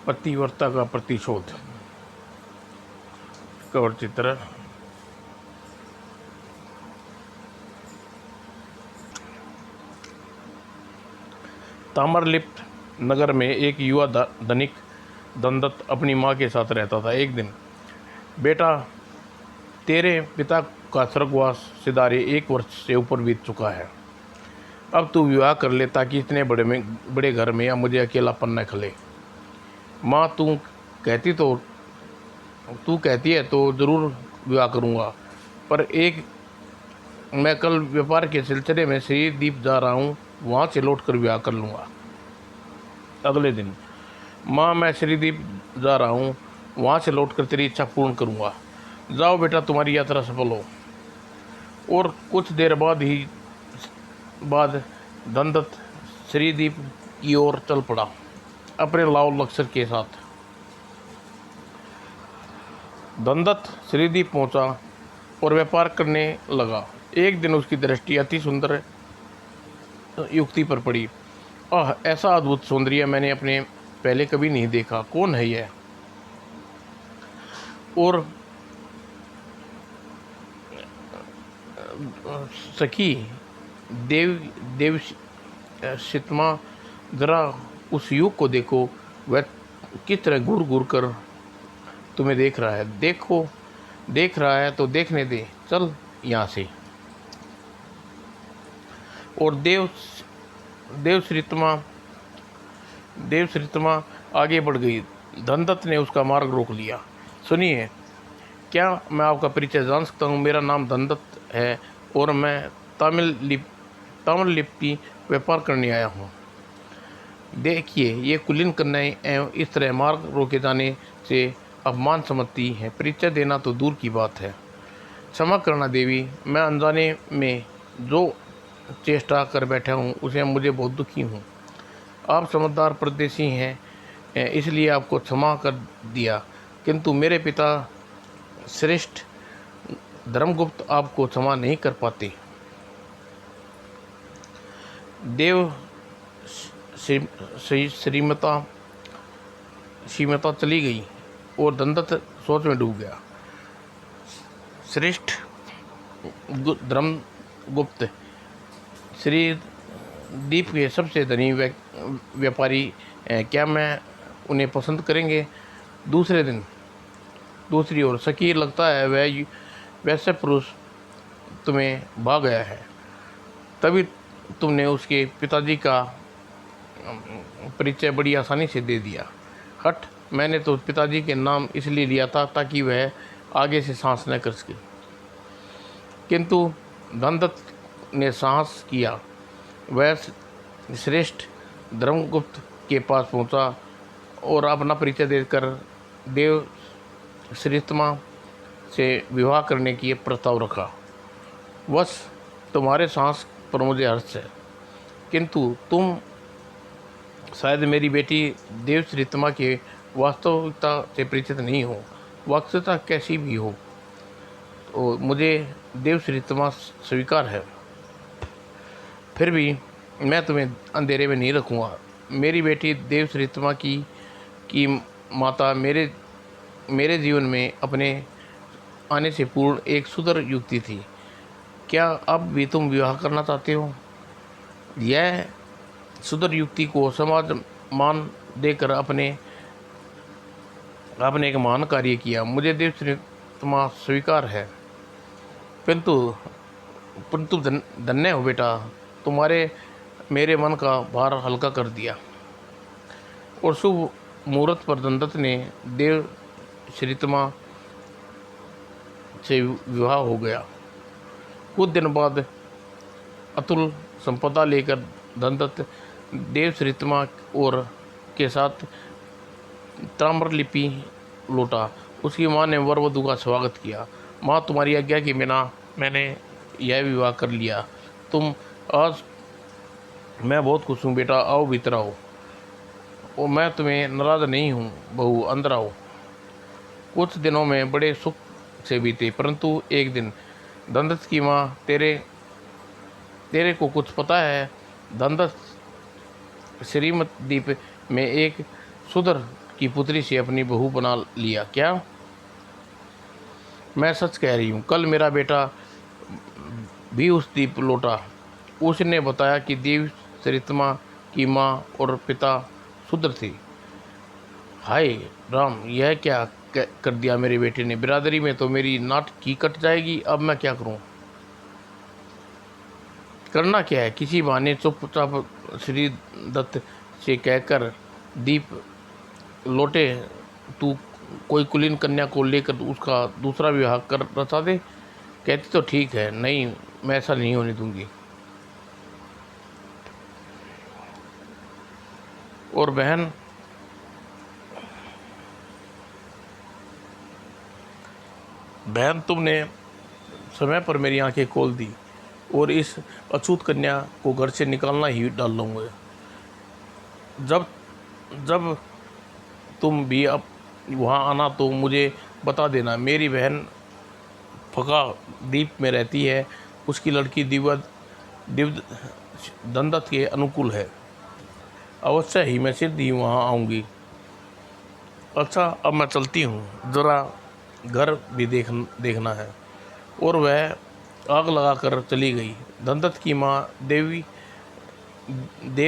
पतिव्रता का प्रतिशोध। कवर चित्र। ताम्रलिप्त नगर में एक युवा धनिक दंदत्त अपनी माँ के साथ रहता था। एक दिन, बेटा, तेरे पिता का स्वर्गवास सिधारे 1 वर्ष से ऊपर बीत चुका है। अब तू विवाह कर ले ताकि इतने बड़े घर में या मुझे अकेलापन न खले। माँ, तू कहती है तो ज़रूर विवाह करूँगा, पर मैं कल व्यापार के सिलसिले में श्रीद्वीप जा रहा हूँ, वहाँ से लौट कर विवाह कर लूँगा। अगले दिन, माँ, मैं श्रीद्वीप जा रहा हूँ, वहाँ से लौट कर तेरी इच्छा पूर्ण करूँगा। जाओ बेटा, तुम्हारी यात्रा सफल हो। और कुछ देर बाद दंदत्त श्रीद्वीप की ओर चल पड़ा, अपने लाव लश्कर के साथ। दंदत्त श्रीद्वीप पहुंचा और व्यापार करने लगा। एक दिन उसकी दृष्टि अति सुंदर युवती पर पड़ी। ऐसा अद्भुत सौंदर्य मैंने अपने पहले कभी नहीं देखा। कौन है यह? और सखी देवशितमा, जरा उस युग को देखो, वह किस तरह घूर घूर कर तुम्हें देख रहा है। देख रहा है तो देखने दे, चल यहाँ से। और देवश्रीतमा आगे बढ़ गई। दंदत्त ने उसका मार्ग रोक लिया। सुनिए, क्या मैं आपका परिचय जान सकता हूँ? मेरा नाम दंदत्त है और मैं ताम्रलिप्ति व्यापार करने आया हूँ। देखिए, ये कुलीन कन्याएं एवं इस तरह मार्ग रोके जाने से अपमान समझती हैं। परिचय देना तो दूर की बात है। क्षमा करना देवी, मैं अनजाने में जो चेष्टा कर बैठा हूँ उसे मुझे बहुत दुखी हूँ। आप समझदार परदेसी हैं, इसलिए आपको क्षमा कर दिया, किंतु मेरे पिता श्रेष्ठ धर्मगुप्त आपको क्षमा नहीं कर पाते। देव श्रीमता चली गई और दंदत्त सोच में डूब गया। श्रेष्ठ धर्मगुप्त श्रीद्वीप के सबसे धनी व्यापारी, क्या मैं उन्हें पसंद करेंगे? दूसरे दिन, दूसरी ओर, सखी, लगता है वैसे पुरुष तुम्हें भा गया है, तभी तुमने उसके पिताजी का परिचय बड़ी आसानी से दे दिया। हट, मैंने तो पिताजी के नाम इसलिए लिया था ताकि वह आगे से साहस न कर सके। किंतु दंदत्त ने साहस किया। वह श्रेष्ठ धर्मगुप्त के पास पहुंचा और अपना परिचय देकर देव श्रीतमा से विवाह करने की प्रस्ताव रखा। बस तुम्हारे साहस पर मुझे हर्ष है, किंतु तुम शायद मेरी बेटी देवश्रीतमा के वास्तविकता से परिचित नहीं हो। वास्तविकता कैसी भी हो तो मुझे देवश्रीतमा स्वीकार है। फिर भी मैं तुम्हें अंधेरे में नहीं रखूँगा। मेरी बेटी देवश्रीतमा की माता मेरे जीवन में अपने आने से पूर्व एक सुंदर युवती थी। क्या अब भी तुम विवाह करना चाहते हो? यह सुंदर युवती को समाज मान देकर आपने एक महान कार्य किया। मुझे देवश्रीतमा स्वीकार है, परंतु धन्य हो बेटा, तुम्हारे मेरे मन का भार हल्का कर दिया। और शुभ मुहूर्त पर दंदत्त ने देवश्रीतमा से विवाह हो गया। कुछ दिन बाद अतुल संपदा लेकर दंदत्त देवश्रीतमा और के साथ ताम्रलिप्ति लौटा। उसकी माँ ने वर वधू का स्वागत किया। माँ, तुम्हारी आज्ञा के बिना मैंने यह विवाह कर लिया। आज मैं बहुत खुश हूँ बेटा, आओ भीतर आओ। और मैं तुम्हें नाराज़ नहीं हूँ बहू, अंदर आओ। कुछ दिनों में बड़े सुख से बीते, परंतु एक दिन दंदत्त की माँ, तेरे को कुछ पता है? दंदत्त श्रीमद्वीप में एक सुंदर की पुत्री से अपनी बहू बना लिया क्या? मैं सच कह रही हूँ। कल मेरा बेटा भी उस द्वीप लौटा। उसने बताया कि देव सरितमा की माँ और पिता शूद्र थे। हाय राम, यह क्या कर दिया मेरे बेटे ने। बिरादरी में तो मेरी नाट की कट जाएगी। अब मैं क्या करूं? करना क्या है? किसी बहाने चुपचाप श्री दत्त से कहकर दीप लौटे तू कोई कुलीन कन्या को लेकर उसका दूसरा विवाह कर रचा दे। कहती तो ठीक है, नहीं मैं ऐसा नहीं होने दूंगी। और बहन तुमने समय पर मेरी आंखें खोल दी और इस अछूत कन्या को घर से निकालना ही डाल लूँगा। जब जब तुम भी अब वहाँ आना तो मुझे बता देना। मेरी बहन फका द्वीप में रहती है। उसकी लड़की दिव्य दंडत के अनुकूल है। अवश्य ही मैं शीघ्र ही वहाँ आऊँगी। अच्छा अब मैं चलती हूँ, ज़रा घर भी देखना है। और वह आग लगाकर चली गई। दंडत की माँ देव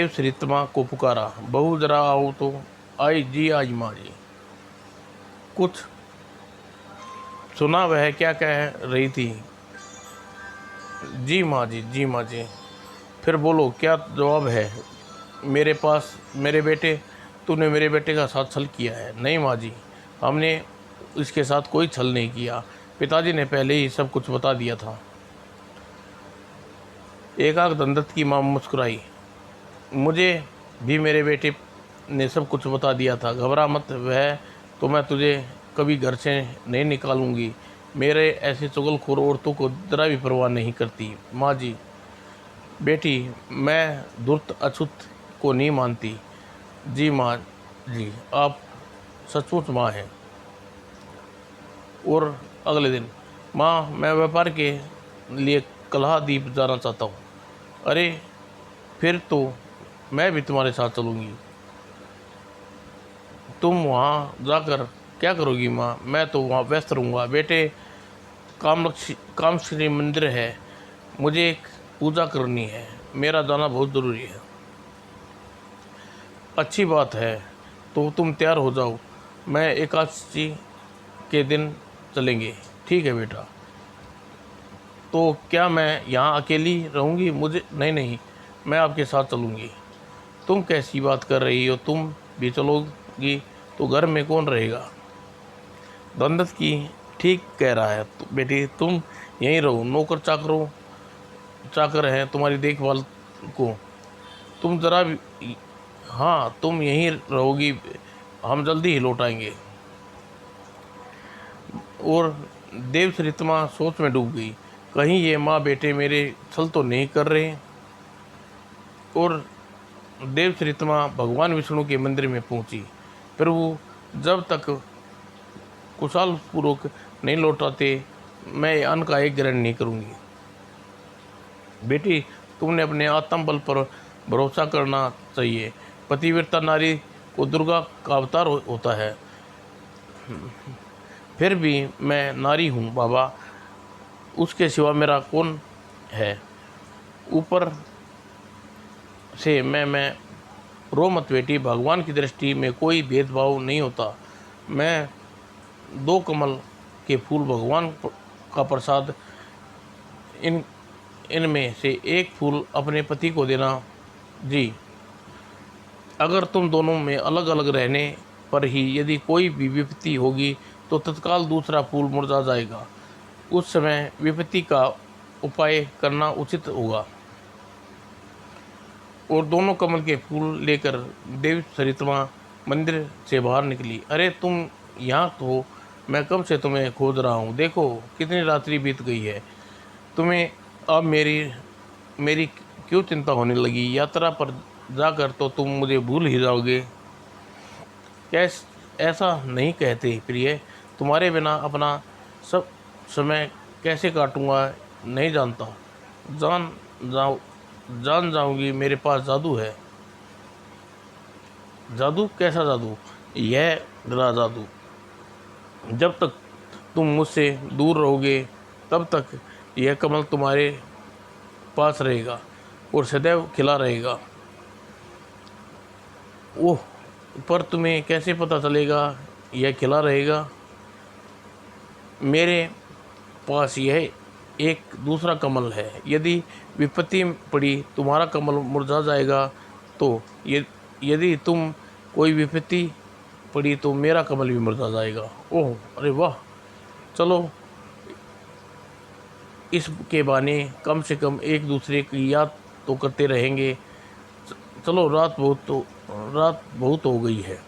सरितमा को पुकारा, बहू जरा आओ तो। आई जी, आज माँ जी। कुछ सुना वह क्या कह रही थी? जी माँ जी, जी माँ जी। फिर बोलो क्या जवाब है मेरे पास? मेरे बेटे, तूने मेरे बेटे का साथ छल किया है। नहीं माँ जी, हमने इसके साथ कोई छल नहीं किया। पिताजी ने पहले ही सब कुछ बता दिया था। एकाक दंडत की माँ मुस्कुराई, मुझे भी मेरे बेटे ने सब कुछ बता दिया था। घबरा मत, वह तो मैं तुझे कभी घर से नहीं निकालूंगी। मेरे ऐसे चुगलखोर औरतों को जरा भी परवाह नहीं करती। माँ जी, बेटी मैं धूर्त अछूत को नहीं मानती। जी माँ जी, आप सचमुच माँ हैं। और अगले दिन, माँ मैं व्यापार के लिए कलहा द्वीप जाना चाहता हूँ। अरे फिर तो मैं भी तुम्हारे साथ चलूँगी। तुम वहाँ जाकर क्या करोगी माँ? मैं तो वहाँ व्यस्त रहूँगा। बेटे कामश्री मंदिर है, मुझे एक पूजा करनी है। मेरा जाना बहुत ज़रूरी है। अच्छी बात है, तो तुम तैयार हो जाओ। मैं एकादशी के दिन चलेंगे। ठीक है बेटा। तो क्या मैं यहाँ अकेली रहूँगी? मुझे नहीं नहीं, मैं आपके साथ चलूँगी। तुम कैसी बात कर रही हो? तुम भी चलोगी तो घर में कौन रहेगा? दंडत की ठीक कह रहा है बेटी, तुम यहीं रहो। नौकर चाकर हैं तुम्हारी देखभाल को। तुम जरा भी, हाँ तुम यहीं रहोगी, हम जल्दी ही लौट आएंगे। और देव सरितमा सोच में डूब गई। कहीं ये माँ बेटे मेरे छल तो नहीं कर रहे। और देव सरितमा भगवान विष्णु के मंदिर में पहुंची। प्रभु जब तक कुशाल पूर्वक नहीं लौटाते मैं अन्न का एक ग्रहण नहीं करूंगी। बेटी तुमने अपने आत्मबल पर भरोसा करना चाहिए। पतिव्रता नारी को दुर्गा का अवतार होता है। फिर भी मैं नारी हूँ बाबा, उसके सिवा मेरा कौन है? ऊपर से मैं रो मत बेटी, भगवान की दृष्टि में कोई भेदभाव नहीं होता। मैं 2 कमल के फूल भगवान का प्रसाद, इनमें से एक फूल अपने पति को देना। जी, अगर तुम दोनों में अलग अलग रहने पर ही यदि कोई भी विपत्ति होगी तो तत्काल दूसरा फूल मुरझा जाएगा। उस समय विपत्ति का उपाय करना उचित होगा। और दोनों कमल के फूल लेकर देव सरितमा मंदिर से बाहर निकली। अरे तुम यहाँ तो, मैं कब से तुम्हें खोज रहा हूँ। देखो कितनी रात्रि बीत गई है। तुम्हें अब मेरी क्यों चिंता होने लगी? यात्रा पर जाकर तो तुम मुझे भूल ही जाओगे। कैस ऐसा नहीं कहते प्रिय, तुम्हारे बिना अपना सब समय कैसे काटूंगा नहीं जानता। जान जाओ जान जाऊंगी, मेरे पास जादू है। जादू? कैसा जादू? यह डरा जादू, जब तक तुम मुझसे दूर रहोगे तब तक यह कमल तुम्हारे पास रहेगा और सदैव खिला रहेगा। ओह, पर तुम्हें कैसे पता चलेगा यह खिला रहेगा? मेरे पास यह एक दूसरा कमल है। यदि विपत्ति पड़ी तुम्हारा कमल मुरझा जाएगा, तो यदि तुम कोई विपत्ति पड़ी तो मेरा कमल भी मुरझा जाएगा। ओह, अरे वाह! चलो इसके बहाने कम से कम एक दूसरे की याद तो करते रहेंगे। चलो, रात बहुत हो गई है,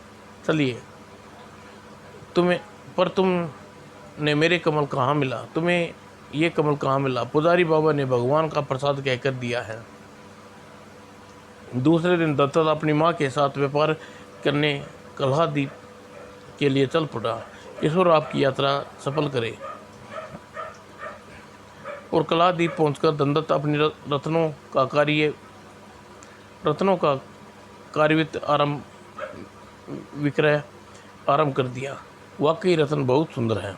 चलिए। तुमने मेरे कमल कहाँ मिला? तुम्हें ये कमल कहाँ मिला? पुजारी बाबा ने भगवान का प्रसाद कहकर दिया है। दूसरे दिन दत्त अपनी माँ के साथ व्यापार करने कलहाद्वीप के लिए चल पड़ा। ईश्वर आपकी यात्रा सफल करे। और कलहाद्वीप पहुंचकर दंदत्त अपनी रत्नों का विक्रय आरंभ कर दिया। वाकई रत्न बहुत सुंदर है।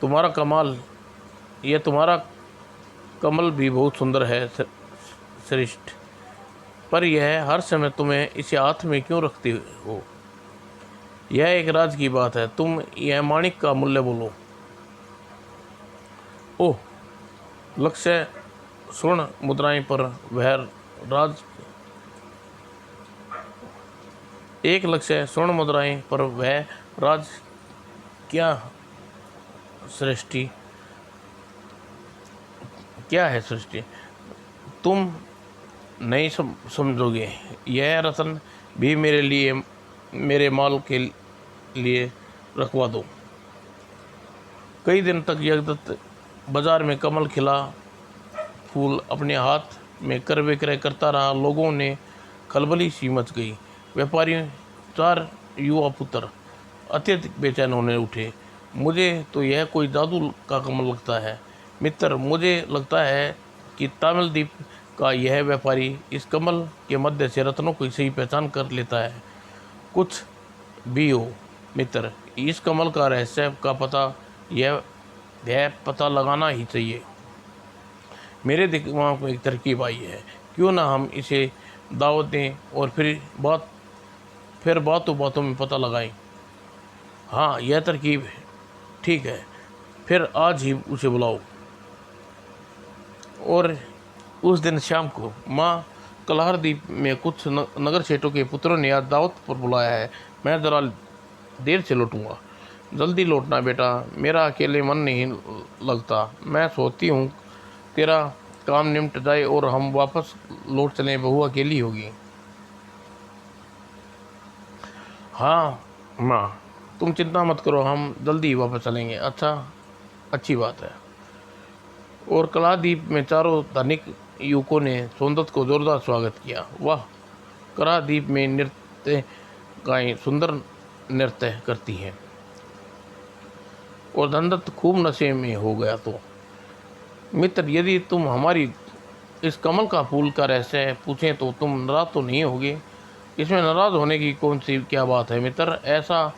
तुम्हारा कमल भी बहुत सुंदर है श्रेष्ठ, पर यह हर समय तुम्हें इसे हाथ में क्यों रखते हो? यह एक राज की बात है। तुम यह माणिक का मूल्य बोलो। ओह, लक्ष्य स्वर्ण मुद्राएं पर वह राज एक लक्ष्य स्वर्ण मुद्राएं पर वह राज क्या है सृष्टि? तुम नहीं समझोगे। यह रत्न भी मेरे माल के लिए रखवा दो। कई दिन तक जगदत्त बाजार में कमल खिला फूल अपने हाथ में कर विक्रय करता रहा। लोगों ने खलबली सी मच गई। व्यापारी 4 युवा पुत्र अत्यधिक बेचैन होने उठे। मुझे तो यह कोई जादू का कमल लगता है मित्र। मुझे लगता है कि तमिल द्वीप का यह व्यापारी इस कमल के मध्य से रत्नों की सही पहचान कर लेता है। कुछ भी हो मित्र, इस कमल का रहस्य का पता लगाना ही चाहिए। मेरे दिमाग में एक तरकीब आई है। क्यों ना हम इसे दावत दें और फिर बातों में पता लगाएं। हाँ, यह तरकीब है। ठीक है, फिर आज ही उसे बुलाओ। और उस दिन शाम को माँ कलहाद्वीप में कुछ नगर सेठों के पुत्रों ने आज दावत पर बुलाया है। मैं ज़रा देर से लौटूंगा। जल्दी लौटना बेटा, मेरा अकेले मन नहीं लगता। मैं सोचती हूँ तेरा काम निपट जाए और हम वापस लौट चलें। बहू अकेली होगी। हाँ माँ, तुम चिंता मत करो, हम जल्दी वापस चलेंगे। अच्छा, अच्छी बात है। और कलहाद्वीप में चारों धनिक युवकों ने सोंदत को जोरदार स्वागत किया। वाह, कलहाद्वीप में नृत्य गायें सुंदर नृत्य करती हैं। और दंदत्त खूब नशे में हो गया। तो मित्र, यदि तुम हमारी इस कमल का फूल का रहस्य पूछें तो तुम नाराज तो नहीं होगे? इसमें नाराज होने की कौन सी क्या बात है मित्र? ऐसा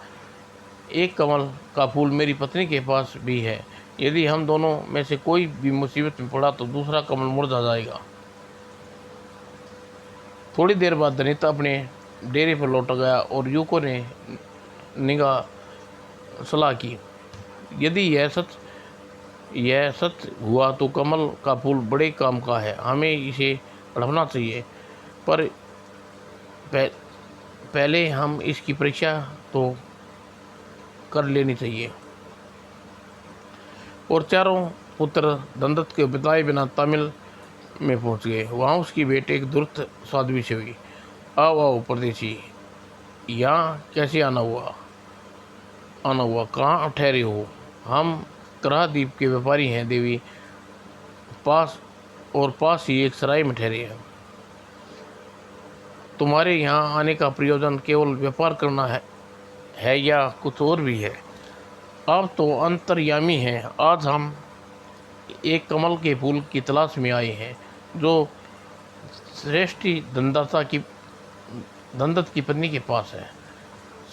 एक कमल का फूल मेरी पत्नी के पास भी है। यदि हम दोनों में से कोई भी मुसीबत में पड़ा तो दूसरा कमल मुरझा जाएगा। थोड़ी देर बाद दनिता अपने डेरे पर लौट गया और युवकों ने निगाह सलाह की। यदि यह सच हुआ तो कमल का फूल बड़े काम का है। हमें इसे बढ़ाना चाहिए, पर पहले हम इसकी परीक्षा तो कर लेनी चाहिए। और चारों पुत्र दंदत्त के बताए बिना तमिल में पहुंच गए। वहाँ उसकी भेंट एक दुर्त साध्वी से हुई। आओ परदेसी, यहाँ कैसे आना हुआ? कहाँ ठहरे हो? हम कलहाद्वीप के व्यापारी हैं देवी, पास ही एक सराय में ठहरे हैं। तुम्हारे यहाँ आने का प्रयोजन केवल व्यापार करना है या कुछ और भी है? आप तो अंतर्यामी हैं। आज हम एक कमल के फूल की तलाश में आए हैं जो श्रेष्ठी दंदत्त की पत्नी के पास है।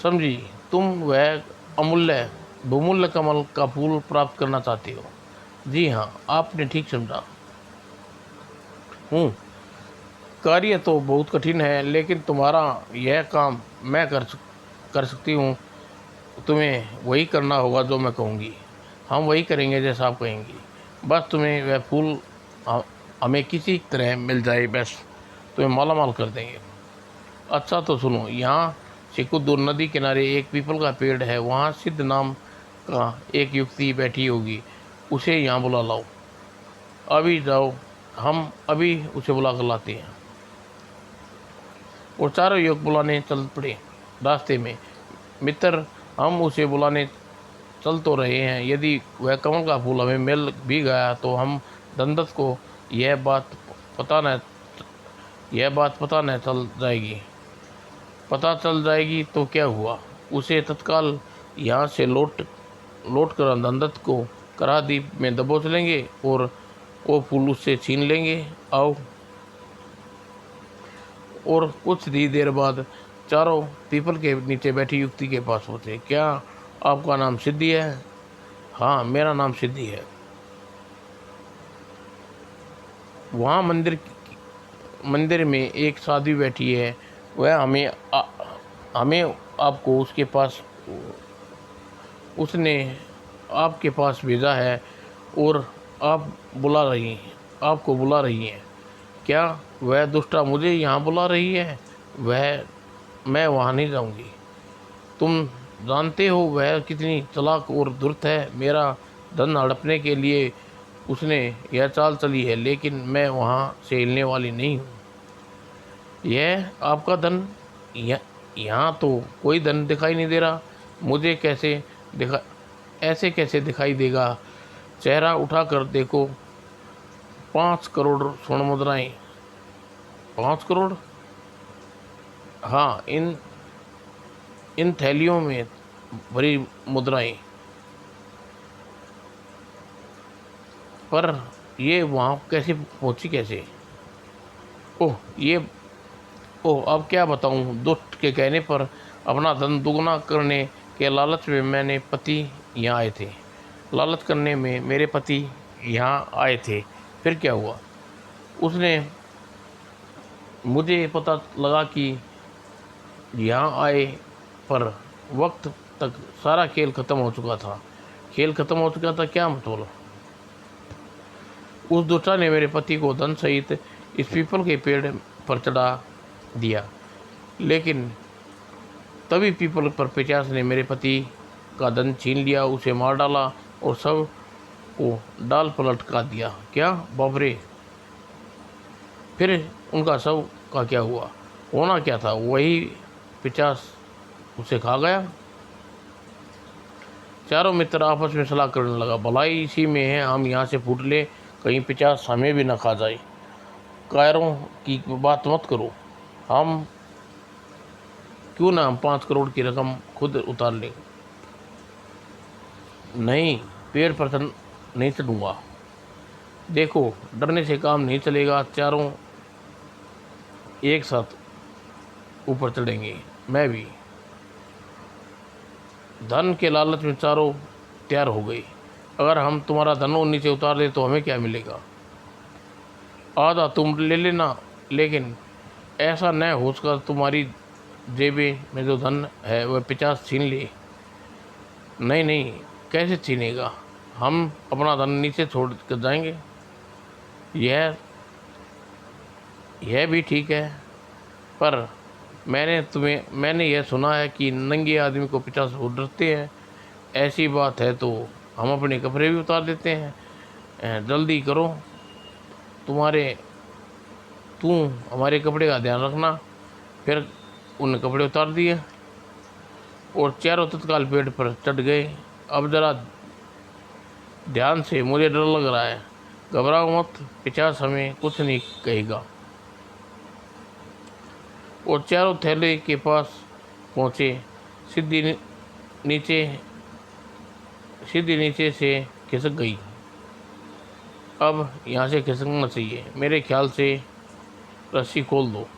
समझी, तुम वह अमूल्य बहुमूल्य कमल का फूल प्राप्त करना चाहती हो। जी हाँ, आपने ठीक समझा। हूँ, कार्य तो बहुत कठिन है, लेकिन तुम्हारा यह काम मैं कर सकती हूँ। तुम्हें वही करना होगा जो मैं कहूँगी। हम वही करेंगे जैसा आप कहेंगी। बस तुम्हें वह फूल ह- हमें किसी तरह मिल जाए, बस तुम्हें माला माल कर देंगे। अच्छा तो सुनो, यहाँ से कुछ दूर नदी किनारे एक पीपल का पेड़ है, वहाँ सिद्ध नाम का एक युवती बैठी होगी। उसे यहाँ बुला लाओ। अभी जाओ, हम अभी उसे बुला कर लाते हैं। और चारों युवक बुलाने चल पड़े। रास्ते में मित्र, हम उसे बुलाने चल तो रहे हैं, यदि वह कमल का फूल हमें मिल भी गया तो हम दंडक को यह बात पता न चल जाएगी। पता चल जाएगी तो क्या हुआ, उसे तत्काल यहाँ से लौट कर दंडक को करादीप में दबोच लेंगे और वो फूल उससे छीन लेंगे। आओ। और कुछ ही देर बाद चारों पीपल के नीचे बैठी युवती के पास पहुँचे। क्या आपका नाम सिद्धि है? हाँ, मेरा नाम सिद्धि है। वहाँ मंदिर में एक साध्वी बैठी है, वह हमें आपको उसने आपके पास भेजा है और आपको बुला रही हैं। क्या वह दुष्टा मुझे यहाँ बुला रही है? मैं वहाँ नहीं जाऊँगी। तुम जानते हो वह कितनी चालाक और धूर्त है। मेरा धन हड़पने के लिए उसने यह चाल चली है, लेकिन मैं वहाँ से हिलने वाली नहीं हूँ। यह आपका धन, यहाँ तो कोई धन दिखाई नहीं दे रहा। मुझे ऐसे कैसे दिखाई देगा? चेहरा उठाकर देखो, 5 करोड़ स्वर्ण मुद्राएं। 5 करोड़? हाँ, इन थैलियों में भरी मुद्राएं। पर ये वहाँ कैसे पहुँची कैसे? ओह ये ओह अब क्या बताऊँ, दुष्ट के कहने पर अपना धन दुगना करने के लालच में मेरे पति यहाँ आए थे। फिर क्या हुआ? उसने मुझे पता लगा कि यहाँ आए पर वक्त तक सारा खेल खत्म हो चुका था। क्या मतलब? उस दुष्टा ने मेरे पति को धन सहित इस पीपल के पेड़ पर चढ़ा दिया, लेकिन तभी पीपल पर पिशाच ने मेरे पति का धन छीन लिया, उसे मार डाला और सब को डाल पलट का दिया। क्या बाबरे! फिर उनका शव का क्या हुआ? होना क्या था, वही पिशाच उसे खा गया। चारों मित्र आपस में सलाह करने लगा, भलाई इसी में है, हम यहाँ से फूट ले, कहीं पिशाच हमें भी न खा जाए। कायरों की बात मत करो, हम क्यों ना 5 करोड़ की रकम खुद उतार लें। नहीं, पेड़ पर नहीं चढ़ूँगा। देखो, डरने से काम नहीं चलेगा। चारों एक साथ ऊपर चढ़ेंगे, मैं भी। धन के लालच में चारों तैयार हो गई। अगर हम तुम्हारा धन नीचे उतार दे तो हमें क्या मिलेगा? आधा तुम ले लेना, लेकिन ऐसा न हो सका तुम्हारी जेबें में जो धन है वह पिशाच छीन ले। नहीं नहीं, कैसे छीनेगा? हम अपना धन नीचे छोड़ कर जाएंगे। यह भी ठीक है, पर मैंने यह सुना है कि नंगे आदमी को पिशाच बहुत डरते हैं। ऐसी बात है तो हम अपने कपड़े भी उतार देते हैं। जल्दी करो, तू हमारे कपड़े का ध्यान रखना। फिर उन कपड़े उतार दिए और चारों तत्काल पेड़ पर चढ़ गए। अब जरा ध्यान से, मुझे डर लग रहा है। घबराओ मत, पिशाच हमें कुछ नहीं कहेगा। और चारों थैले के पास पहुँचे। सीधी नीचे से खिसक गई। अब यहाँ से खिसकना चाहिए, मेरे ख्याल से रस्सी खोल दो।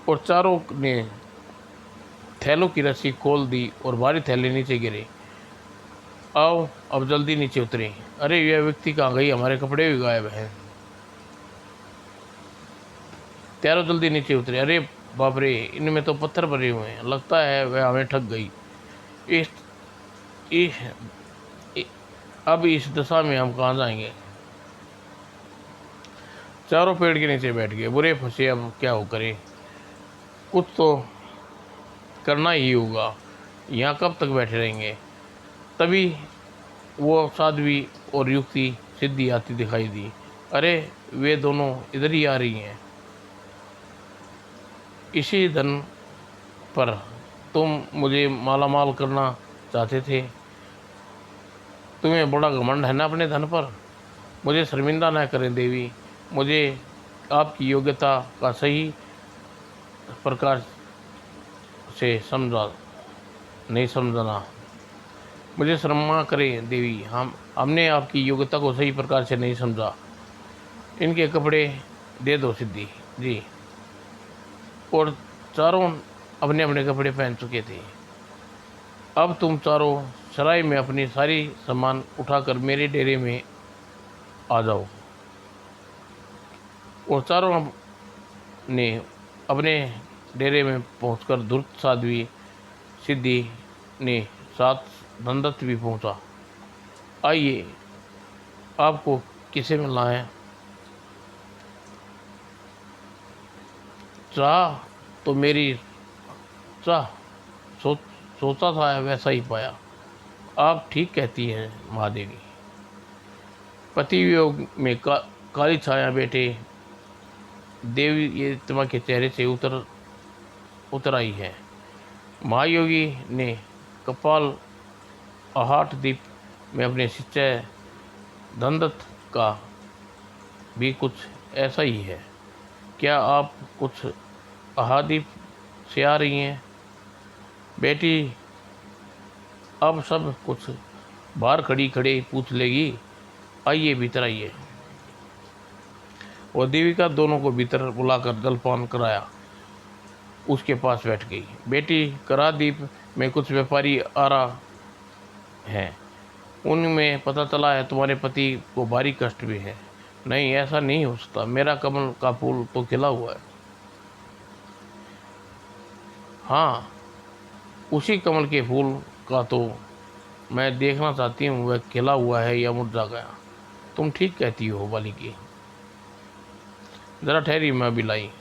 और चारों ने थैलों की रस्सी खोल दी और भारी थैले नीचे गिरे। आओ अब जल्दी नीचे उतरे। अरे यह व्यक्ति कहाँ गई, हमारे कपड़े भी गायब हैं। त्यारों जल्दी नीचे उतरे। अरे बाप रे, इनमें तो पत्थर भरे हुए हैं, लगता है वह हमें ठग गई। इस, इस, इ- अब इस दशा में हम कहाँ जाएंगे। चारों पेड़ के नीचे बैठ गए। बुरे फंसे, अब क्या हो करे, कुछ तो करना ही होगा, यहाँ कब तक बैठे रहेंगे। तभी वो साध्वी और युक्ति सिद्धि आती दिखाई दी। अरे वे दोनों इधर ही आ रही हैं। इसी धन पर तुम मुझे मालामाल करना चाहते थे। तुम्हें बड़ा घमंड है ना अपने धन पर। मुझे शर्मिंदा न करें देवी। मुझे आपकी योग्यता का सही प्रकार से नहीं समझना। मुझे क्षमा करें देवी, हमने आपकी योग्यता को सही प्रकार से नहीं समझा। इनके कपड़े दे दो सिद्धि जी। और चारों अपने अपने कपड़े पहन चुके थे। अब तुम चारों सराय में अपनी सारी सामान उठाकर मेरे डेरे में आ जाओ। और चारों ने अपने डेरे में पहुंचकर धूर्त साध्वी सिद्धि ने साथ दंडत भी पहुंचा। आइए, आपको किसे मिलना है। चाह तो मेरी चाह सो, सोचा था वैसा ही पाया। आप ठीक कहती हैं महादेवी। पति वियोग में काली छाया बेटे देवी ये तुम्हारे चेहरे से उतर आई है। महायोगी ने कपाल आहाट दीप में अपने शिष्य धनदत्त का भी कुछ ऐसा ही है। क्या आप कुछ आहादीप से आ रही हैं बेटी। अब सब कुछ बाहर खड़े पूछ लेगी। आइए भीतर आइए। और देविका दोनों को भीतर बुलाकर जलपान कराया। उसके पास बैठ गई। बेटी, करादीप में कुछ व्यापारी आ रहा है। उनमें पता चला है तुम्हारे पति को भारी कष्ट भी है। नहीं, ऐसा नहीं हो सकता, मेरा कमल का फूल तो खिला हुआ है। हाँ, उसी कमल के फूल का तो मैं देखना चाहती हूँ, वह खिला हुआ है या मुरझा गया। तुम ठीक कहती हो बालिकी, जरा ठहरी, मैं भी लाई।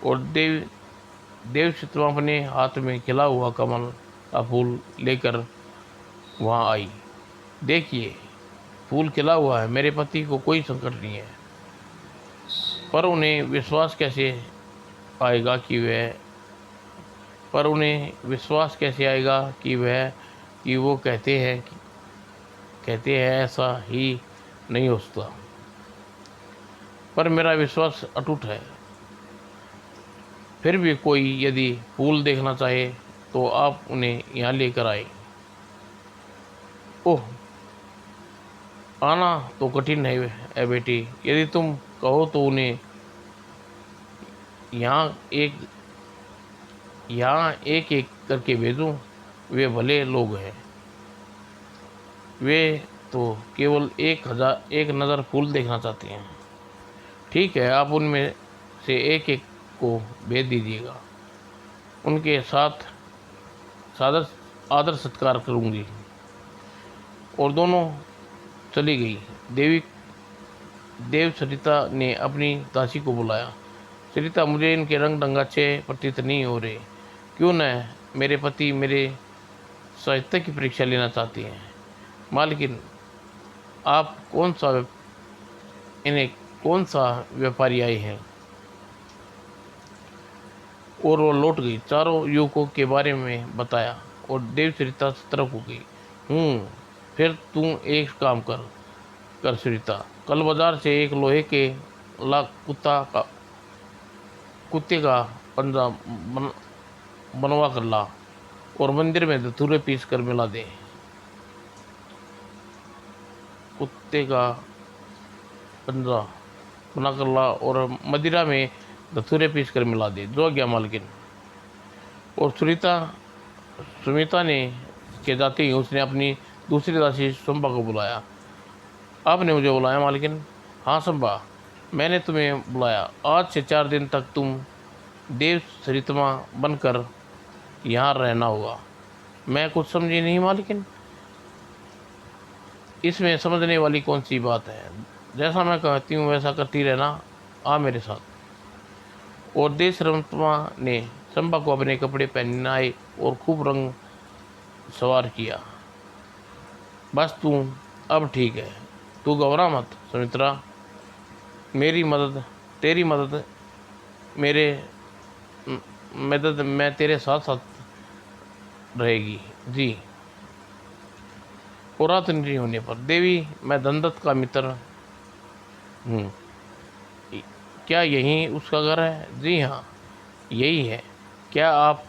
और देव चित्रमा अपने हाथ में खिला हुआ कमल का फूल लेकर वहाँ आई। देखिए, फूल खिला हुआ है, मेरे पति को कोई संकट नहीं है। पर उन्हें विश्वास कैसे आएगा कि वो कहते हैं ऐसा ही नहीं हो सकता। पर मेरा विश्वास अटूट है। फिर भी कोई यदि फूल देखना चाहे तो आप उन्हें यहाँ लेकर आए। ओह, आना तो कठिन है बेटी। यदि तुम कहो तो उन्हें यहाँ एक एक करके भेजूं। वे भले लोग हैं। वे तो केवल एक नज़र फूल देखना चाहते हैं। ठीक है, आप उनमें से एक एक को भेज दीजिएगा। उनके साथ सादर आदर सत्कार करूंगी। और दोनों चली गई। देव सरिता ने अपनी दासी को बुलाया। सरिता, मुझे इनके रंग ढंग अच्छे प्रतीत नहीं हो रहे। क्यों न मेरे पति मेरे साहित्य की परीक्षा लेना चाहती हैं। मालकिन, आप इन्हें कौन सा व्यापारी आए हैं। और वो लौट गई। चारों युवकों के बारे में बताया और देव सरिता तरफ हो गई। फिर तू एक काम कर सरिता, कल बाजार से एक लोहे के कुत्ते का पंजा बनवा कर ला और मंदिर में धतूरे पीस कर मिला दे। कुत्ते का पंजा बना कर ला और मदिरा में धतूरे पीस कर मिला दे। जो गया मालकिन। और सुमिता ने के जाते ही उसने अपनी दूसरी दासी संभा को बुलाया। आपने मुझे बुलाया मालकिन? हाँ संभा, मैंने तुम्हें बुलाया। आज से 4 दिन तक तुम देव सरितमा बनकर यहाँ रहना होगा। मैं कुछ समझी नहीं मालकिन। इसमें समझने वाली कौन सी बात है? जैसा मैं कहती हूँ वैसा करती रहना। आ मेरे साथ। और देव सरितमा ने संभा को अपने कपड़े पहनाए और खूब रंग सवार किया। बस तू अब ठीक है, तू घबरा मत सुमित्रा। तेरी मदद मेरे मदद मैं तेरे साथ साथ रहेगी जी। और रात नहीं होने पर देवी, मैं धनदत्त का मित्र हूँ। क्या यही उसका घर है? जी हाँ, यही है। क्या आप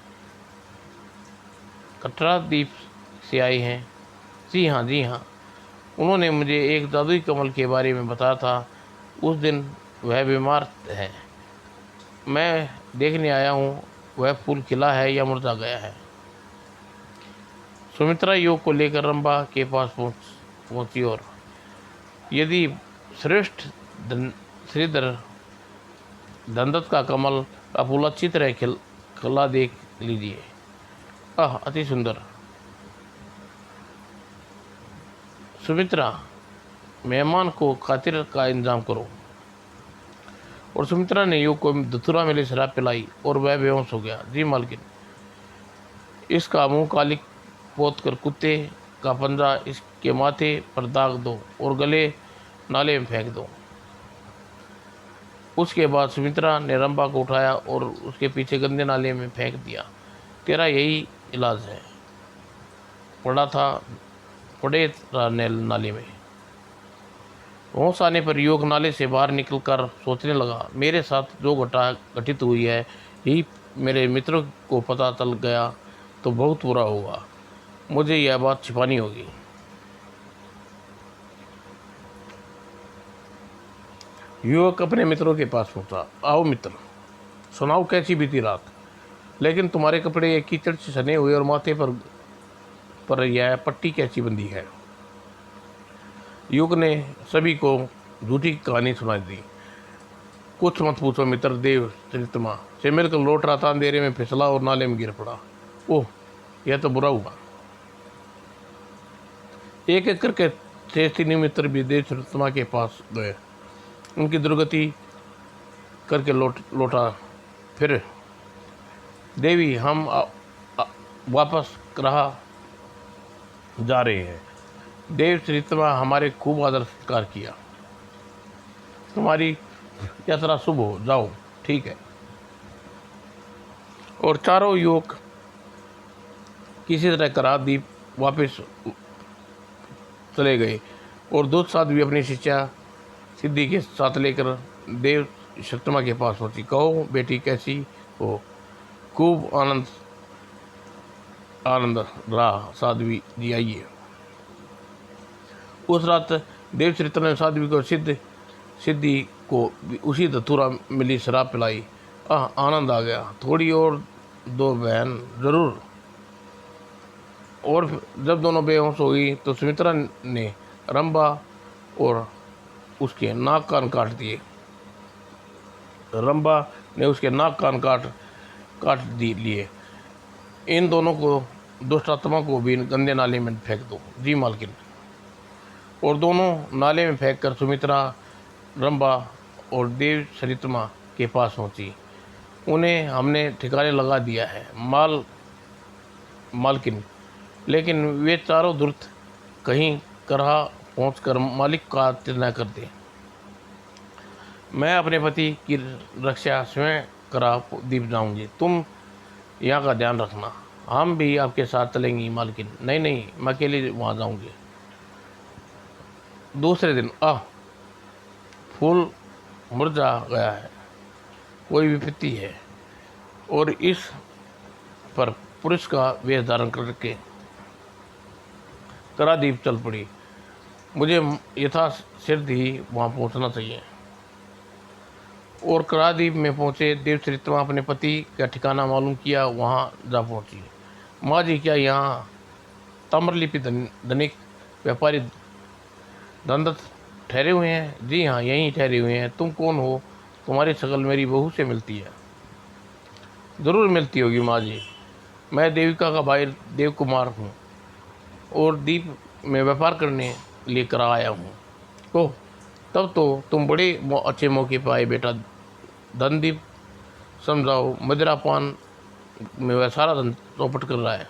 कटरा द्वीप से आए हैं? जी हाँ, जी हाँ। उन्होंने मुझे एक जादुई कमल के बारे में बताया था। उस दिन वह बीमार है। मैं देखने आया हूँ वह फूल खिला है या मुरझा गया है। सुमित्रा योग को लेकर रंभा के पास पहुंची और यदि श्रेष्ठ श्रीधर धनदत्त का कमल का फूल अच्छी तरह खिला देख लीजिए। अति सुंदर। सुमित्रा, मेहमान को खातिर का इंतजाम करो। और सुमित्रा ने योग को धतूरा मिली शराब पिलाई और वह बेहोश हो गया। जी मालकिन। इसका मुंह काली पोत कर कुत्ते का पंजा इसके माथे पर दाग दो और गले नाले में फेंक दो। उसके बाद सुमित्रा ने रंभा को उठाया और उसके पीछे गंदे नाले में फेंक दिया। तेरा यही इलाज है। पड़े नाले में। होश आने पर योग नाले से बाहर निकलकर सोचने लगा, मेरे साथ जो घटित हुई है यही मेरे मित्रों को पता चल गया तो बहुत बुरा होगा। मुझे यह बात छिपानी होगी। युवक अपने मित्रों के पास पहुंचा। आओ मित्र, सुनाओ कैसी बीती रात। लेकिन तुम्हारे कपड़े एक कीचड़ से सने हुए और माथे पर यह पट्टी कैसी बंधी है? युग ने सभी को झूठी कहानी सुना दी। कुछ मत पूछो मित्र, देव सरितमा से मिलकर लौट रहा था, अंधेरे में फिसला और नाले में गिर पड़ा। ओह, यह तो बुरा हुआ। एक एक करके 6 मित्र भी देव सरितमा के पास गए। उनकी दुर्गति करके लौटा। फिर देवी, हम वापस रहा जा रहे हैं। देव सरितमा हमारे खूब आदर सत्कार किया। तुम्हारी यात्रा शुभ हो, जाओ। ठीक है। और चारों युवक किसी तरह कराद्वीप वापस चले गए और दूध साथ भी अपनी शिष्या सिद्धि के साथ लेकर देव सरितमा के पास पहुंची। कहो बेटी, कैसी हो? खूब आनंद रहा साध्वी जी, आइए। उस रात देव सरितमा ने साध्वी को सिद्धि को उसी धतूरा मिली शराब पिलाई। आनंद आ गया। थोड़ी और दो बहन, जरूर। और जब दोनों बेहोश हो गई तो सुमित्रा ने रंभा और उसके नाक कान काट दिए। रंभा ने उसके नाक कान काट लिए। इन दोनों को, दुष्टात्मा को भी गंदे नाले में फेंक दो। जी मालकिन। और दोनों नाले में फेंक कर सुमित्रा, रंभा और देव सरितमा के पास पहुंची। उन्हें हमने ठिकाने लगा दिया है मालकिन, लेकिन वे चारों दुर्त कहीं करहा पहुंचकर मालिक का आदर न कर दे। मैं अपने पति की रक्षा स्वयं करा दीप जाऊंगी। तुम यहाँ का ध्यान रखना। हम भी आपके साथ चलेंगी मालकिन। नहीं, मैं अकेले वहाँ जाऊंगी। दूसरे दिन फूल मुरझा गया है, कोई विपत्ति है। और इस पर पुरुष का वेश धारण करके करादीप चल पड़ी। मुझे यथाशीघ्र ही वहाँ पहुँचना चाहिए। और कराद्वीप में पहुँचे। देवचरित्रमा अपने पति का ठिकाना मालूम किया, वहाँ जा पहुँची। माँ जी, क्या यहाँ ताम्रलिपि धनिक व्यापारी धनदत्त ठहरे हुए हैं? जी हाँ, यहीं ठहरे हुए हैं। तुम कौन हो? तुम्हारी शक्ल मेरी बहू से मिलती है। ज़रूर मिलती होगी माँ जी। मैं देविका का भाई देव कुमार हूँ और द्वीप में व्यापार करने लिए करा आया हूँ। ओह, तब तो तुम बड़े अच्छे मौके पर आए बेटा। धनदीप समझाओ, मदिरापान में वह सारा धन चौपट कर रहा है।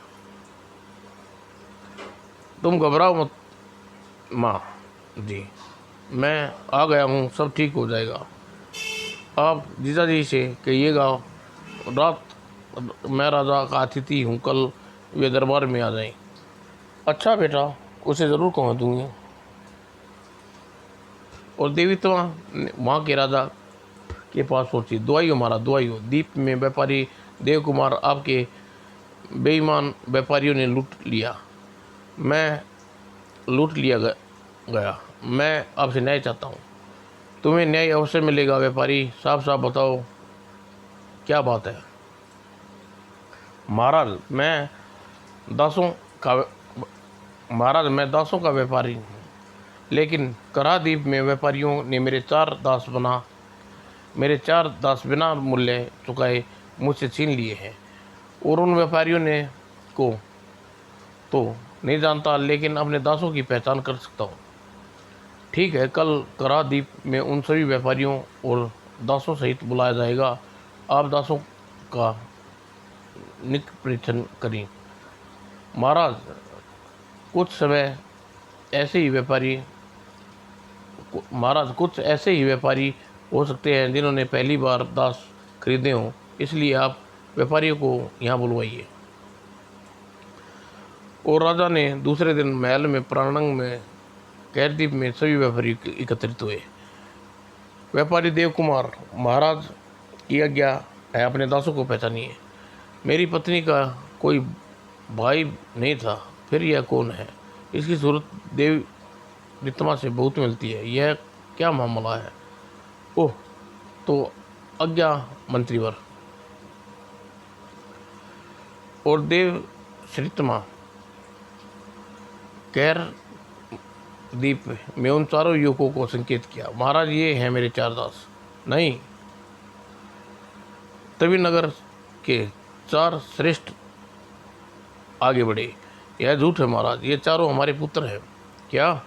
तुम घबराओ मत माँ जी, मैं आ गया हूँ, सब ठीक हो जाएगा। आप जीजा जी से कहिएगा रात मैं राजा का अतिथि हूँ, कल वे दरबार में आ जाएं। अच्छा बेटा, उसे ज़रूर कह दूँगी। और देवी तो वहाँ के राजा के पास पहुँची। दुआई हो महाराज, दुआई हो। द्वीप में व्यापारी देव कुमार आपके बेईमान व्यापारियों ने लूट लिया गया। मैं आपसे न्याय चाहता हूँ। तुम्हें न्याय अवश्य मिलेगा व्यापारी। साफ साफ बताओ क्या बात है। महाराज मैं दासों का व्यापारी हूँ, लेकिन कराद्वीप में व्यापारियों ने मेरे चार दास बिना मूल्य चुकाए मुझसे छीन लिए हैं। और उन व्यापारियों ने को तो नहीं जानता, लेकिन अपने दासों की पहचान कर सकता हूँ। ठीक है, कल कराद्वीप में उन सभी व्यापारियों और दासों सहित बुलाया जाएगा। आप दासों का निक परीक्षण करें। महाराज, कुछ ऐसे ही व्यापारी हो सकते हैं जिन्होंने पहली बार दास खरीदे हों, इसलिए आप व्यापारियों को यहाँ बुलवाइए। और राजा ने दूसरे दिन महल में प्रांगण में कराद्वीप में सभी व्यापारी एकत्रित हुए। व्यापारी देव कुमार, महाराज की आज्ञा है, अपने दासों को पहचानिए। मेरी पत्नी का कोई भाई नहीं था, फिर यह कौन है? इसकी सूरत देव रितमा से बहुत मिलती है। यह क्या मामला है? ओह, तो आज्ञा मंत्रीवर। और देव श्रीतमा कैर द्वीप में उन चारों युवकों को संकेत किया। महाराज, ये हैं मेरे चार दास। नहीं, तभी नगर के चार श्रेष्ठ आगे बढ़े। यह झूठ है महाराज, ये चारों हमारे पुत्र हैं। क्या?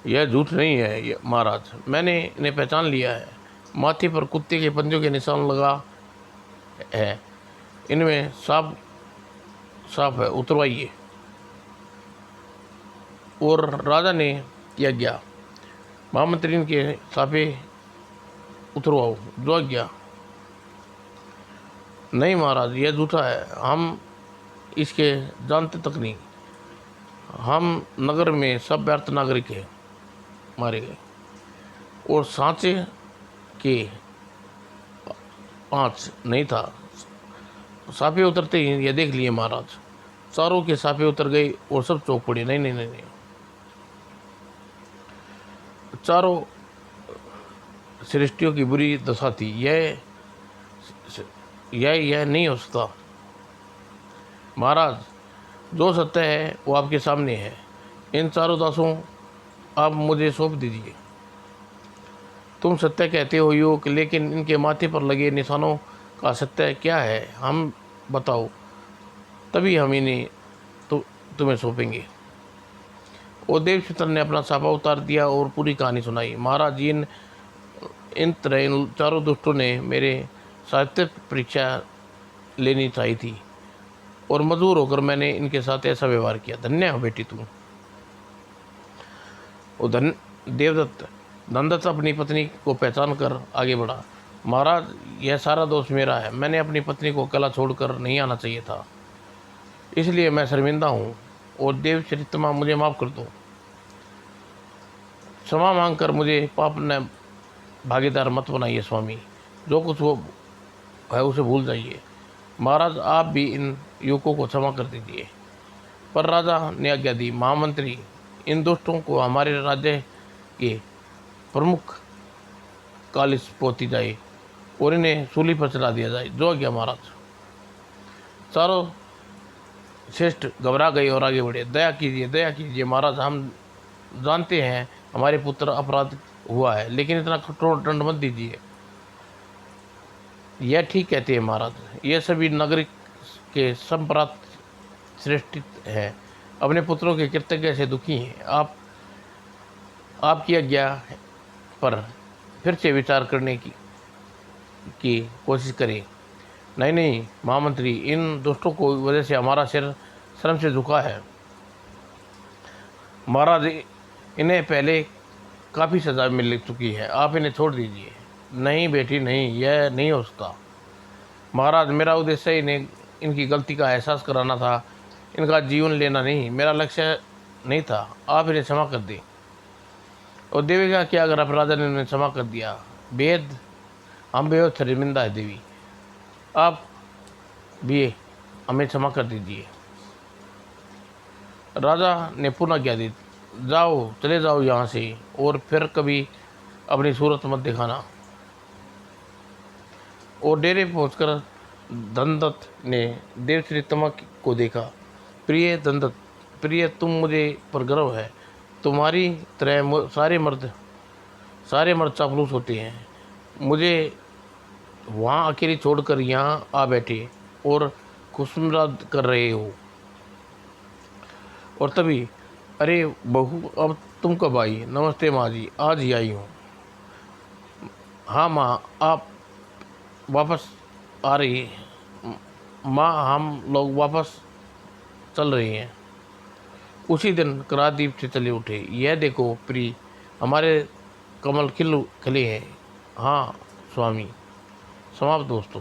यह झूठ नहीं है महाराज, मैंने इन्हें पहचान लिया है। माथे पर कुत्ते के पंजों के निशान लगा है, इनमें साफ है, उतरवाइए। और राजा ने किया गया। महामंत्री के साफे उतरवाओ, जो आज्ञा। नहीं महाराज, यह झूठा है, हम इसके जानते तक नहीं। हम नगर में सब व्यर्थ नागरिक हैं मारे गए, और सांचे के 5 नहीं था। साफे उतरते ही ये देख लिए महाराज, चारों के साफे उतर गए और सब चौंक पड़े। नहीं नहीं नहीं नहीं, चारों सृष्टियों की बुरी दशा थी। यह नहीं हो सकता महाराज। जो सत्य है वो आपके सामने है। इन चारों दासों आप मुझे सौंप दीजिए। तुम सत्य कहते हो युवक, लेकिन इनके माथे पर लगे निशानों का सत्य क्या है? हम बताओ, तभी हम इन्हें तुम्हें सौंपेंगे। और देवचित्र ने अपना साफा उतार दिया और पूरी कहानी सुनाई। महाराज, इन चारों दुष्टों ने मेरे साहित्य परीक्षा लेनी चाहिए थी, और मजबूर होकर मैंने इनके साथ ऐसा व्यवहार किया। धन्य हो बेटी तुम। और धनदत्त अपनी पत्नी को पहचान कर आगे बढ़ा। महाराज, यह सारा दोष मेरा है। मैंने अपनी पत्नी को अकेला छोड़कर नहीं आना चाहिए था, इसलिए मैं शर्मिंदा हूँ। और देव चरित्रमा, मुझे माफ़ कर दो। क्षमा मांगकर मुझे पाप न भागीदार मत बनाइए स्वामी। जो कुछ वो है उसे भूल जाइए। महाराज, आप भी इन युवकों को क्षमा कर दीजिए। पर राजा ने आज्ञा दी। महामंत्री, इन दुष्टों को हमारे राज्य के प्रमुख कालिस पोती जाए और इन्हें सूली पर चला दिया जाए। जो आज्ञा महाराज। चारों श्रेष्ठ घबरा गए और आगे बढ़े। दया कीजिए महाराज, हम जानते हैं हमारे पुत्र अपराध हुआ है, लेकिन इतना कठोर दंड मत दीजिए। यह ठीक कहते हैं महाराज, यह सभी नागरिक के संप्रात श्रेष्ठ हैं, अपने पुत्रों के कृतज्ञ से दुखी हैं। आपकी आज्ञा पर फिर से विचार करने की कोशिश करें। नहीं महामंत्री, इन दुष्टों को वजह से हमारा सिर शर्म से झुका है। महाराज, इन्हें पहले काफ़ी सज़ा मिल चुकी है, आप इन्हें छोड़ दीजिए। नहीं बेटी नहीं, यह नहीं हो सकता महाराज। मेरा उद्देश्य इन्हें इनकी गलती का एहसास कराना था, इनका जीवन लेना नहीं। मेरा लक्ष्य नहीं था। आप इन्हें क्षमा कर दें। और देवी का क्या अगर अपराधा ने इन्हें क्षमा कर दिया? हम बेहद शर्मिंदा है देवी, आप भी हमें क्षमा कर दीजिए। राजा ने पुनः आज्ञा दी, जाओ, चले जाओ यहाँ से, और फिर कभी अपनी सूरत मत दिखाना। और डेरे पहुंचकर धनदत्त ने देवश्री तमा को देखा। प्रिय धनदत्त, प्रिय, तुम मुझे पर गर्व है। तुम्हारी तरह सारे मर्द चापलूस होते हैं। मुझे वहाँ अकेले छोड़कर यहाँ आ बैठे और खुशमराद कर रहे हो। और तभी, अरे बहू, अब तुम कब आई? नमस्ते माँ जी, आज ही आई हूँ। हाँ माँ, आप वापस आ रही हैं? माँ, हम लोग वापस चल रहे हैं। उसी दिन करादीप से चले उठे। यह देखो प्रिय, हमारे कमल खिले हैं। हाँ स्वामी। समाप्त दोस्तों।